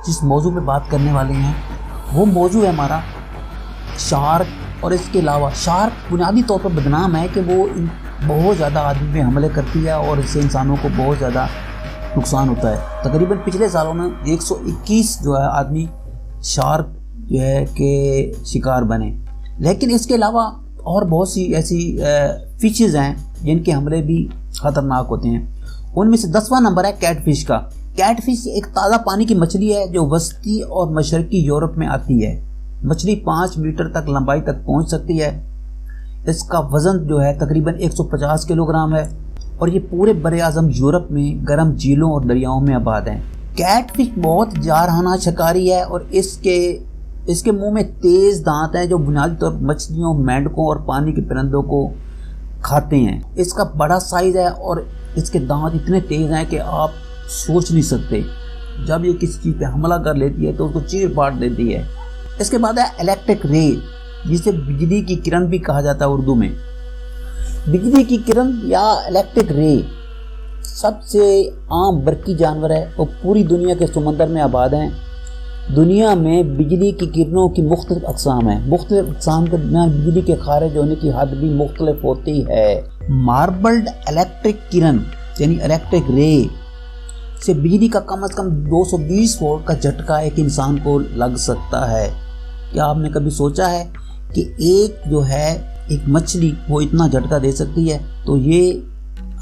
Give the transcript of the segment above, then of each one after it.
جس موضوع پہ بات کرنے والے ہیں وہ موضوع ہے ہمارا شارک. اور اس کے علاوہ شارک بنیادی طور پر بدنام ہے کہ وہ بہت زیادہ آدمی پہ حملے کرتی ہے اور اس سے انسانوں کو بہت زیادہ نقصان ہوتا ہے. تقریباً پچھلے سالوں میں 121 جو ہے آدمی شارک جو ہے کہ شکار بنے. لیکن اس کے علاوہ اور بہت سی ایسی فشز ہیں جن کے حملے بھی خطرناک ہوتے ہیں. ان میں سے 10واں نمبر ہے کیٹ فش کا. کیٹ فش ایک تازہ پانی کی مچھلی ہے جو وسطی اور مشرقی یورپ میں آتی ہے. مچھلی 5 میٹر تک لمبائی تک پہنچ سکتی ہے. اس کا وزن جو ہے تقریباً 150 کلو گرام ہے اور یہ پورے براعظم یورپ میں گرم جھیلوں اور دریاؤں میں آباد ہیں. کیٹ فش بہت جارحانہ شکاری ہے اور اس کے منہ میں تیز دانت ہیں جو بنیادی طور پر مچھلیوں، مینڈکوں اور پانی کے پرندوں کو کھاتے ہیں. اس کا بڑا سائز ہے اور اس کے دانت اتنے تیز ہیں کہ آپ سوچ نہیں سکتے. جب یہ کسی چیز پہ حملہ کر لیتی ہے تو اس کو چیر پاٹ دیتی ہے. اس کے بعد ہے الیکٹرک رے جسے بجلی کی کرن بھی کہا جاتا ہے اردو میں. بجلی کی کرن یا الیکٹرک رے سب سے عام برقی جانور ہے اور پوری دنیا کے سمندر میں آباد ہیں. دنیا میں بجلی کی کرنوں کی مختلف اقسام ہیں. مختلف اقسام کے درمیان بجلی کے خارج ہونے کی حد بھی مختلف ہوتی ہے. ماربلڈ الیکٹرک کرن یعنی الیکٹرک رے سے بجلی کا کم از کم 220 وولٹ کا جھٹکا ایک انسان کو لگ سکتا ہے. کیا آپ نے کبھی سوچا ہے کہ ایک مچھلی وہ اتنا جھٹکا دے سکتی ہے؟ تو یہ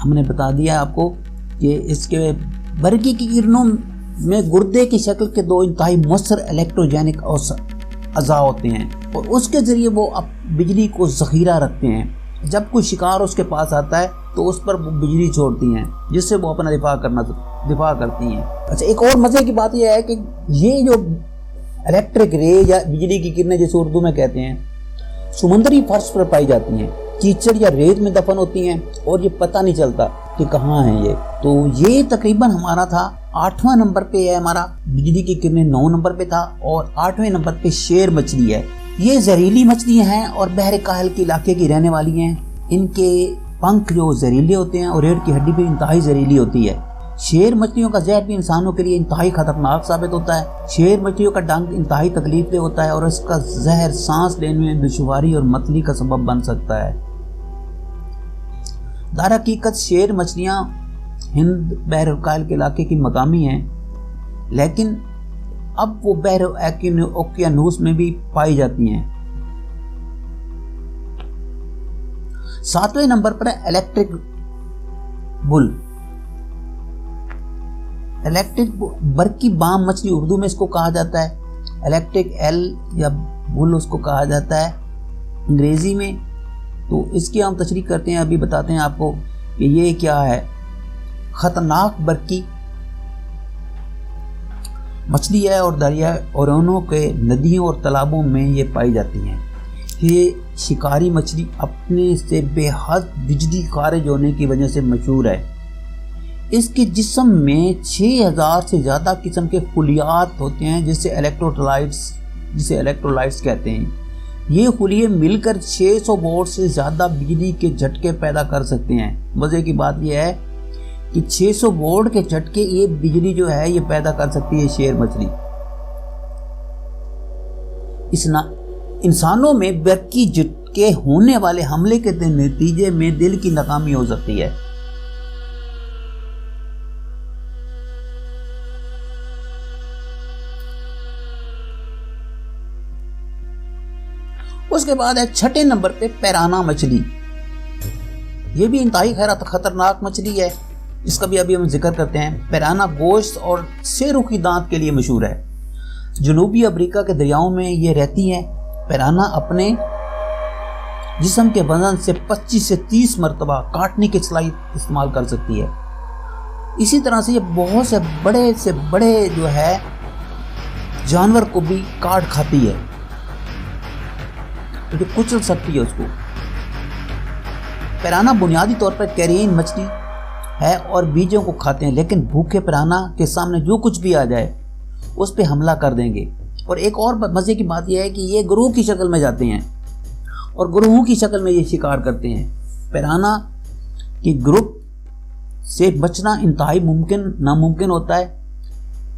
ہم نے بتا دیا آپ کو کہ اس کے برقی کی کرنوں میں گردے کی شکل کے 2 انتہائی مؤثر الیکٹروجینک اعضاء ہوتے ہیں اور اس کے ذریعے وہ بجلی کو ذخیرہ رکھتے ہیں. جب کوئی شکار اس کے پاس آتا ہے تو اس پر وہ بجلی چھوڑتی ہیں جس سے وہ اپنا دفاع کرتی ہیں. اچھا، ایک اور مزے کی بات یہ ہے کہ یہ جو الیکٹرک رے یا بجلی کی کرنیں جسے اردو میں کہتے ہیں سمندری فرش پر پائی جاتی ہیں، کیچڑ یا ریت میں دفن ہوتی ہیں اور یہ پتہ نہیں چلتا کہ کہاں ہیں یہ. تو یہ تقریباً ہمارا تھا 8واں نمبر پہ ہے ہمارا بجلی کی کرنیں. 9 نمبر پہ تھا اور 8ویں نمبر پہ شیر مچھلی ہے. یہ زہریلی مچھلیاں ہیں اور بحر کاہل کے علاقے کی رہنے والی ہیں. ان کے پنکھ جو زہریلے ہوتے ہیں اور ریڑھ کی ہڈی بھی انتہائی زہریلی ہوتی ہے. شیر مچھلیوں کا زہر بھی انسانوں کے لیے انتہائی خطرناک ثابت ہوتا ہے. شیر مچھلیوں کا ڈنک انتہائی تکلیف دہ ہوتا ہے اور اس کا زہر سانس لینے میں دشواری اور متلی کا سبب بن سکتا ہے. در حقیقت شیر مچھلیاں ہند بحر الکاہل کے علاقے کی مقامی ہیں لیکن اب وہ بحر اوقیانوس میں بھی پائی جاتی ہیں. 7ویں نمبر پر ہے الیکٹرک بل. الیکٹرک برقی بام مچھلی اردو میں اس کو کہا جاتا ہے. الیکٹرک ایل یا بل اس کو کہا جاتا ہے انگریزی میں. تو اس کی ہم تشریح کرتے ہیں، ابھی بتاتے ہیں آپ کو کہ یہ کیا ہے. خطرناک برقی مچھلی ہے اور دریا اورونو کے ندیوں اور تالابوں میں یہ پائی جاتی ہیں. یہ شکاری مچھلی اپنے سے بے حد بجلی خارج ہونے کی وجہ سے مشہور ہے. اس کے جسم میں 6000 سے زیادہ قسم کے خلیات ہوتے ہیں جسے الیکٹرولائٹس کہتے ہیں. یہ خلیے مل کر 600 وولٹ سے زیادہ بجلی کے جھٹکے پیدا کر سکتے ہیں. مزے کی بات یہ ہے کہ 600 وولٹ کے جھٹکے یہ بجلی جو ہے یہ پیدا کر سکتی ہے شیر مچھلی. انسانوں میں برقی جھٹکے ہونے والے حملے کے نتیجے میں دل کی ناکامی ہو سکتی ہے. اس کے بعد ہے 6 نمبر پہ پیرانا مچھلی. یہ بھی انتہائی خطرناک مچھلی ہے جس کا بھی ابھی ہم ذکر کرتے ہیں. پیرانا گوشت اور سیرخی دانت کے لیے مشہور ہے. جنوبی افریقہ کے دریاؤں میں یہ رہتی ہیں. پیرانا اپنے جسم کے وزن سے 25 سے 30 مرتبہ کاٹنے کی صلاحیت استعمال کر سکتی ہے. اسی طرح سے یہ بہت سے بڑے جو ہے جانور کو بھی کاٹ کھاتی ہے، جو کچل سکتی ہے اس کو. پیرانا بنیادی طور پر کیرین مچھلی ہے اور بیجوں کو کھاتے ہیں، لیکن بھوکے پیرانا کے سامنے جو کچھ بھی آ جائے اس پہ حملہ کر دیں گے. اور ایک اور مزے کی بات یہ ہے کہ یہ گروہ کی شکل میں جاتے ہیں اور گروہوں کی شکل میں یہ شکار کرتے ہیں. پیرانا کے گروپ سے بچنا انتہائی ناممکن ہوتا ہے.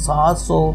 700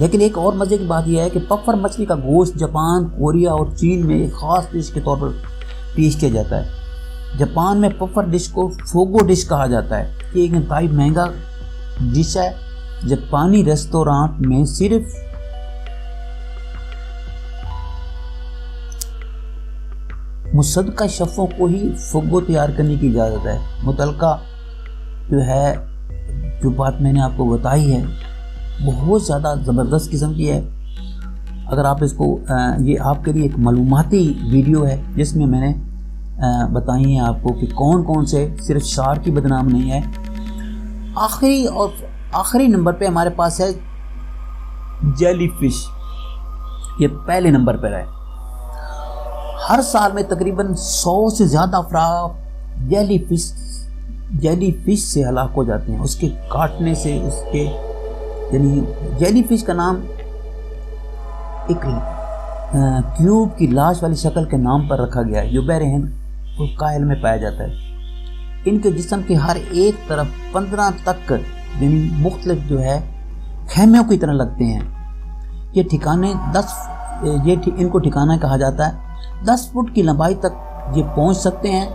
لیکن ایک اور مزے کی بات یہ ہے کہ پفر مچھلی کا گوشت جاپان، کوریا اور چین میں ایک خاص ڈش کے طور پر پیش کیا جاتا ہے۔ جاپان میں پفر ڈش کو فوگو ڈش کہا جاتا ہے۔ یہ ایک انتہائی مہنگا ڈش ہے۔ جاپانی ریسٹورانٹ میں صرف مصدقہ شفوں کو ہی فوگو تیار کرنے کی اجازت ہے۔ متعلقہ جو بات میں نے آپ کو بتائی ہے بہت زیادہ زبردست قسم کی ہے۔ اگر آپ اس کو یہ آپ کے لیے ایک معلوماتی ویڈیو ہے جس میں میں نے بتائی ہیں آپ کو کہ کون کون سے، صرف شارک کی بدنام نہیں ہے۔ آخری نمبر پہ ہمارے پاس ہے جیلی فش، یہ پہلے نمبر پر ہے۔ ہر سال میں تقریباً 100 سے زیادہ افراد جیلی فش سے ہلاک ہو جاتے ہیں، اس کے کاٹنے سے۔ یعنی جیلی فش کا نام ایک کیوب کی لاش والی شکل کے نام پر رکھا گیا ہے جو بحر ہند اور کاہل میں پایا جاتا ہے۔ ان کے جسم کے ہر ایک طرف 15 تک یعنی مختلف جو ہے خیموں کی طرح لگتے ہیں۔ یہ ٹھکانے ان کو ٹھکانہ کہا جاتا ہے۔ 10 فٹ کی لمبائی تک یہ پہنچ سکتے ہیں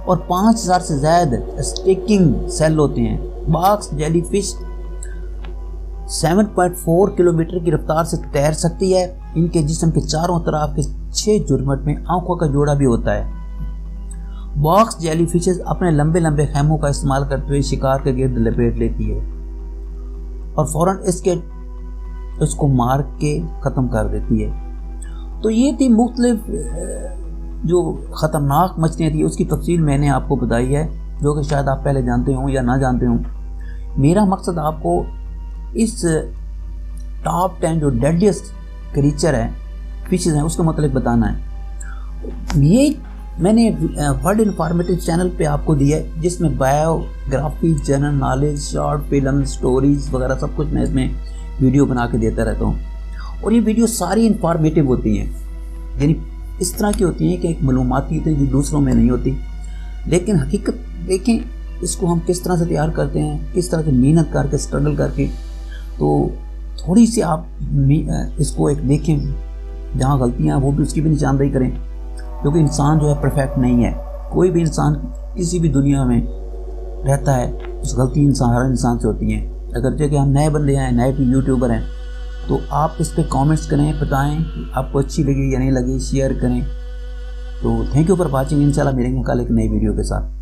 اور 5000 سے زائد اسٹیکنگ سیل ہوتے ہیں۔ باکس جیلی فش 7.4 کلومیٹر کی رفتار سے تیر سکتی ہے۔ ان کے جسم کے چاروں طرف کے 6 جرمٹ میں آنکھوں کا جوڑا بھی ہوتا ہے۔ باکس جیلی فشز اپنے لمبے لمبے خیموں کا استعمال کرتے ہوئے شکار کے گرد لپیٹ لیتی ہے اور فوراً اس کو مار کے ختم کر دیتی ہے۔ تو یہ تھی مختلف جو خطرناک مچھلیاں تھیں، اس کی تفصیل میں نے آپ کو بتائی ہے جو کہ شاید آپ پہلے جانتے ہوں یا نہ جانتے ہوں۔ میرا مقصد آپ کو اس ٹاپ 10 جو ڈیڈلیسٹ کریچر ہیں، فشز ہیں، اس کے متعلق بتانا ہے۔ یہ میں نے ورلڈ انفارمیٹو چینل پہ آپ کو دیا ہے جس میں biography, general knowledge, short film, stories وغیرہ سب کچھ میں اس میں ویڈیو بنا کے دیتا رہتا ہوں، اور یہ ویڈیو ساری انفارمیٹو ہوتی ہیں، یعنی اس طرح کی ہوتی ہیں کہ ایک معلوماتی ہوتی ہے جو دوسروں میں نہیں ہوتی۔ لیکن حقیقت دیکھیں اس کو ہم کس طرح سے تیار کرتے ہیں، کس طرح سے محنت کر کے اسٹرگل کر کے، تو تھوڑی سی آپ اس کو ایک دیکھیں، جہاں غلطیاں وہ بھی اس کی بھی نشاندہی کریں، کیونکہ انسان جو ہے پرفیکٹ نہیں ہے۔ کوئی بھی انسان کسی بھی دنیا میں رہتا ہے اس غلطی ہر انسان سے ہوتی ہیں۔ اگرچہ کہ ہم نئے بندے ہیں، نئے یوٹیوبر ہیں، تو آپ اس پہ کامنٹس کریں، بتائیں کہ آپ کو اچھی لگی یا نہیں لگی، شیئر کریں۔ تو تھینک یو فار واچنگ۔ انشاءاللہ ملیں گے کل ایک نئی ویڈیو کے ساتھ۔